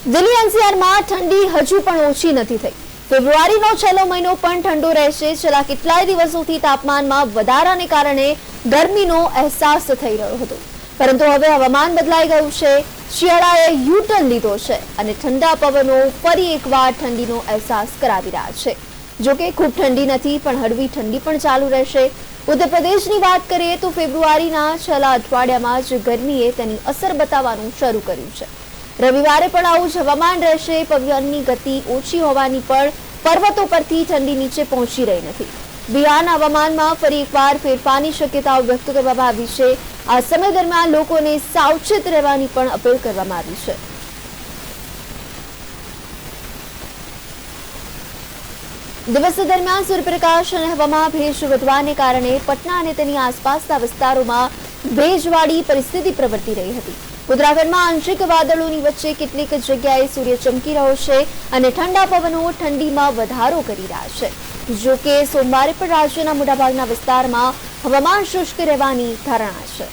દિલ્હી એનસીઆરમાં ઠંડી હજુ પણ ઓછી નથી થઈ। ફેબ્રુઆરીનો છેલ્લો મહિનો પણ ઠંડો રહેશે। છેલ્લા કેટલાય દિવસોથી તાપમાનમાં વધારાને કારણે ગરમીનો અહેસાસ થઈ રહ્યો હતો, પરંતુ હવે હવામાન બદલાઈ ગયું છે। શિયાળાએ યુ-ટર્ન લીધો છે અને ઠંડા પવનો ફરી એકવાર ઠંડીનો અહેસાસ કરાવી રહ્યા છે। જોકે ખૂબ ઠંડી નથી, પણ હળવી ઠંડી પણ ચાલુ રહેશે। ઉત્તર પ્રદેશની વાત કરીએ તો ફેબ્રુઆરીના છેલ્લા અઠવાડિયામાં જ ગરમીએ તેની અસર બતાવવાનું શરૂ કર્યું છે। રવિવારે પણ આવું જ હવામાન રહેશે। પવનની ગતિ ઓછી હોવાની પણ પર્વતો પરથી ઠંડી નીચે પહોંચી રહી નથી। બિહારના હવામાનમાં ફરી એકવાર ફેરફારની શક્યતાઓ વ્યક્ત કરવામાં આવી છે। આ સમય દરમિયાન લોકોને સાવચેત રહેવાની પણ અપીલ કરવામાં આવી છે। દિવસ દરમિયાન સૂર્યપ્રકાશ અને હવામાં ભેજ વધવાને કારણે પટના અને તેની આસપાસના વિસ્તારોમાં ભેજવાળી પરિસ્થિતિ પ્રવર્તી રહી હતી। ઉત્તરાખંડમાં આંશિક વાદળોની વચ્ચે કેટલીક જગ્યાએ સૂર્ય ચમકી રહ્યો છે અને ઠંડા પવનો ઠંડીમાં વધારો કરી રહ્યા છે। જો કે સોમવારે પણ રાજ્યના મોટાભાગના વિસ્તારમાં હવામાન શુષ્ક રહેવાની ધારણા છે।